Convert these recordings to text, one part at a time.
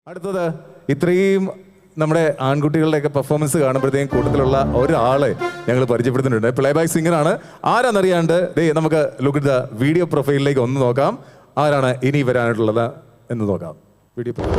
അടുത്തത് ഇത്രയും നമ്മുടെ ആൺകുട്ടികളുടെയൊക്കെ പെർഫോമൻസ് കാണുമ്പോഴത്തേക്കും കൂട്ടത്തിലുള്ള ഒരാളെ ഞങ്ങൾ പരിചയപ്പെടുത്തുന്നുണ്ട്. Play back സിംഗറാണ്. ആരാന്നറിയാണ്ട് നമുക്ക് ലുക്ക് ദ വീഡിയോ പ്രൊഫൈലിലേക്ക് ഒന്ന് നോക്കാം. ആരാണ് ഇനി വരാനായിട്ടുള്ളത് എന്ന് നോക്കാം. വീഡിയോ പ്രൊഫൈൽ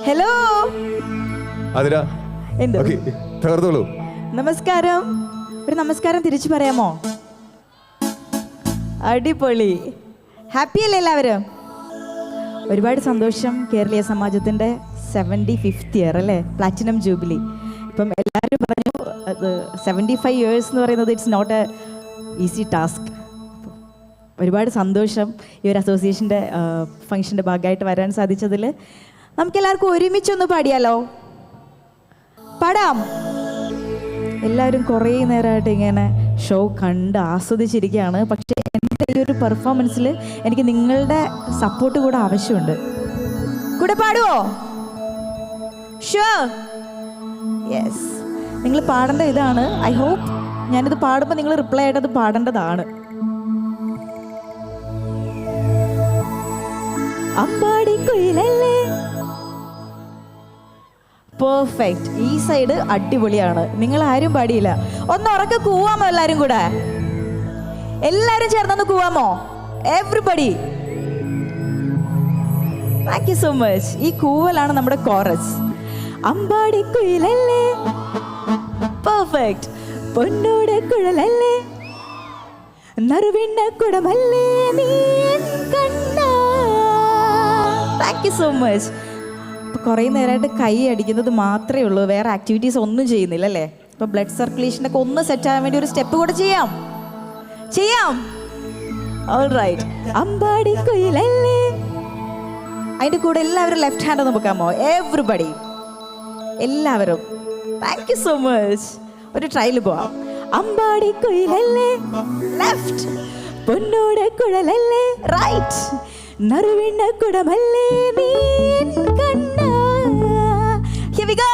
ഹലോ അതിര തകർത്തോളൂ. നമസ്കാരം. ഒരു നമസ്കാരം തിരിച്ചു പറയാമോ? അടിപൊളി. ഹാപ്പി അല്ലേ എല്ലാവരും? ഒരുപാട് സന്തോഷം. കേരളീയ സമാജത്തിൻ്റെ 75th ഇയർ അല്ലേ, പ്ലാറ്റിനം ജൂബിലി. ഇപ്പം എല്ലാവരും പറഞ്ഞു 75 years എന്ന് പറയുന്നത് it's not a easy task. ഒരുപാട് സന്തോഷം ഈ ഒരു അസോസിയേഷൻ്റെ ഫംഗ്ഷൻ്റെ ഭാഗമായിട്ട് വരാൻ സാധിച്ചതിൽ. നമുക്കെല്ലാവർക്കും ഒരുമിച്ചൊന്ന് പാടിയാലോ? പാടാം. എല്ലാവരും കുറേ നേരമായിട്ട് ഇങ്ങനെ ഷോ കണ്ട് ആസ്വദിച്ചിരിക്കുകയാണ്. പക്ഷേ എൻ്റെ ഈ ഒരു പെർഫോമൻസിൽ എനിക്ക് നിങ്ങളുടെ സപ്പോർട്ട് കൂടെ ആവശ്യമുണ്ട്. കൂടെ പാടുവോ? ഷുവർ? യെസ്. നിങ്ങൾ പാടേണ്ട ഇതാണ്. ഐ ഹോപ്പ് ഞാനിത് പാടുമ്പോൾ നിങ്ങൾ റിപ്ലൈ ആയിട്ട് അത് പാടേണ്ടതാണ്. അമ്പാടിക്കുയിലല്ലേ. പെർഫെക്റ്റ്. ഈ സൈഡ് അടിപൊളിയാണ്. നിങ്ങൾ ആരും പാടിയില്ല. ഒന്ന് ഉറക്കെ കൂവാമോ എല്ലാവരും കൂടെ? എല്ലാവരും ചേർന്നൊന്ന് കൂവാമോ? Everybody. Thank you so much. ഈ കൂവലാണ് നമ്മുടെ കോറസ്. അമ്പാടിക്കുയിലല്ലേ. പെർഫെക്റ്റ്. പൊന്നോടെ കുഴലല്ലേ, നറുവിണ്ണ കുടമല്ലേ നീ കണ്ണ. Thank you so much. ഇപ്പോൾ കുറേ നേരമായിട്ട് കൈ അടിക്കുന്നത് മാത്രമേ ഉള്ളൂ, വേറെ ആക്ടിവിറ്റീസ് ഒന്നും ചെയ്യുന്നില്ല അല്ലേ? ഇപ്പോൾ ബ്ലഡ് സർക്കുലേഷനൊക്കെ ഒന്ന് സെറ്റ് ആകാൻ വേണ്ടി ഒരു സ്റ്റെപ്പ് കൂടെ ചെയ്യാം. All right. അമ്പാടിക്കുയിലല്ലേ. അതിൻ്റെ കൂടെ എല്ലാവരും ലെഫ്റ്റ് ഹാൻഡ് ഒന്ന് നോക്കാമോ? എവ്രിബഡി. എല്ലാവരും താങ്ക് യു സോ മച്ച്. ഒരു ട്രയൽ പോവാം. അമ്പാടിക്കുയിലല്ലേ ലെഫ്റ്റ്, പൊന്നോടെ കുഴലല്ലേ റൈറ്റ്, നറുവിണ്ണ കുടമല്ലേ നീ കണ്ണ. Here we go.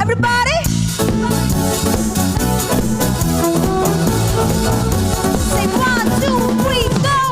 Everybody, say 1, 2, 3, go.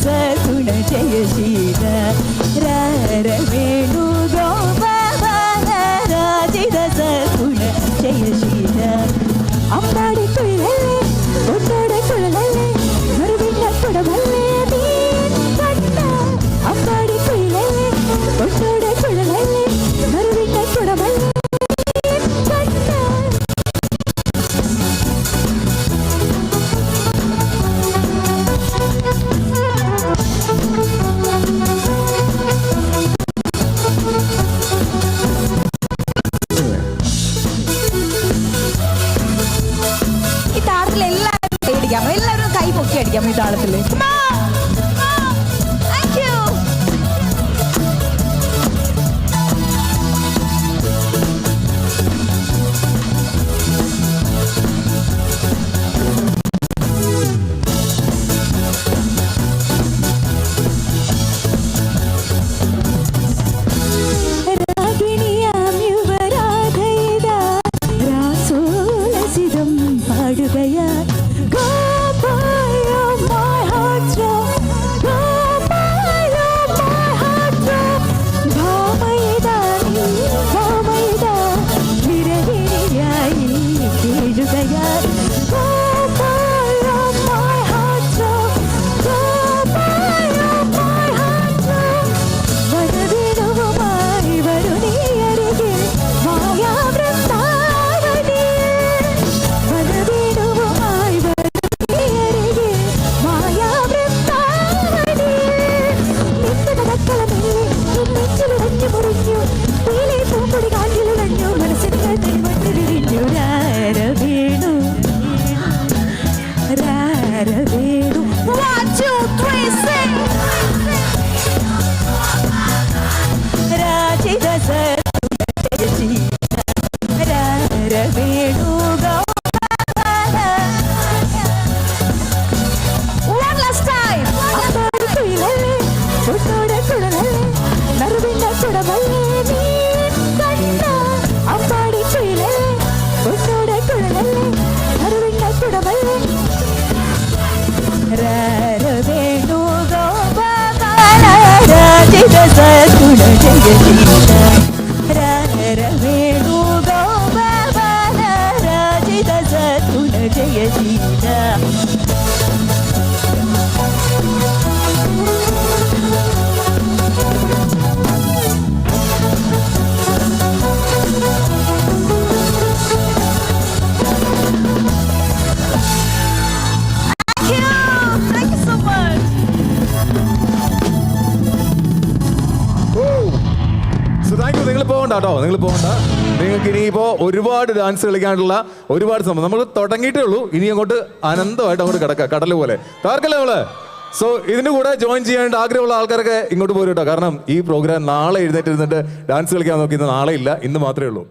സകുണ Jayasheela Venu Gopala Rajitha സകുണ Jayasheela Ambadi കുഴലല്ലേ ഒന്നോടെ കുഴലല്ലേ മറുവില്ല കുടമല്ലേ നീൻ കണ്ട അമ്പാടി കുഴലല്ലേ ഒന്നോടെ കുഴലല്ലേ മറുവില്ല കുടമല്ലേ നീൻ കണ്ട ഈ താളത്തിൽ എല്ലാവരും കൈ അടിക്കാമോ? എല്ലാവരും കൈ പൊക്കി അടിക്കാമോ ഈ താളത്തില്? Thank you. രാഗിണിയാം യുവരാധയിതാ രാസോലസിതം പാടുകയാ Go by my heart drum Go by my heart drum ഭാമയിതാ നീ ഭാമയിതാ വിരഹിണിയായി കേഴുകയാ Go by my heart drum Go by my heart drum വരവിനുമായി വരു നീ അരികിൽ മായാവൃന്ദാവനിൽ വരവിനുമായി വരു നീ അരികിൽ മായാവൃന്ദാവനിൽ നിന്റെ കടക്കളമേലെ നിൻ നെഞ്ചിലുടഞ്ഞു മുറിഞ്ഞു തീയിലെ പൂമ്പൊടി കാറ്റിലുടഞ്ഞു മനസ്സിന് തെരുവട്ട് വിരിഞ്ഞു രാരവേണു രാരവേണു 1 2 3 sing Rajitha Venu Gopala One last time Ambadi കുയിലല്ലേ ഒന്നോടെ കുഴലല്ലേ നറുവിന്റെ കുടമല്ലേ നീൻ കണ്ട അമ്പാടി കുയിലല്ലേ ഒന്നോടെ കുഴലല്ലേ നറുവിന്റെ കുടമല്ലേ Venu Gopala Rajitha സകുണ Jayasheela Venu Gopala Rajitha സകുണ Jayasheela Thank you so much. So thank you. നിങ്ങൾ പോകണ്ട കേട്ടോ, നിങ്ങൾ പോകണ്ട. നിങ്ങൾക്ക് ഇനിയിപ്പോൾ ഒരുപാട് ഡാൻസ് കളിക്കാനുള്ള ഒരുപാട് സംഭവം നമ്മൾ തുടങ്ങിയിട്ടേ ഉള്ളൂ. ഇനി അങ്ങോട്ട് അനന്തമായിട്ട് അങ്ങോട്ട് കിടക്കുക, കടൽ പോലെ താർക്കല്ലേ നമ്മള്. സോ ഇതിന്റെ കൂടെ ജോയിൻ ചെയ്യാൻ ആഗ്രഹമുള്ള ആൾക്കാരൊക്കെ ഇങ്ങോട്ട് പോരും കേട്ടോ. കാരണം ഈ പ്രോഗ്രാം നാളെ എഴുന്നേറ്റ് ഇരുന്നിട്ട് ഡാൻസ് കളിക്കാൻ നോക്കിയത് നാളെ ഇല്ല, ഇന്ന് മാത്രമേ ഉള്ളൂ.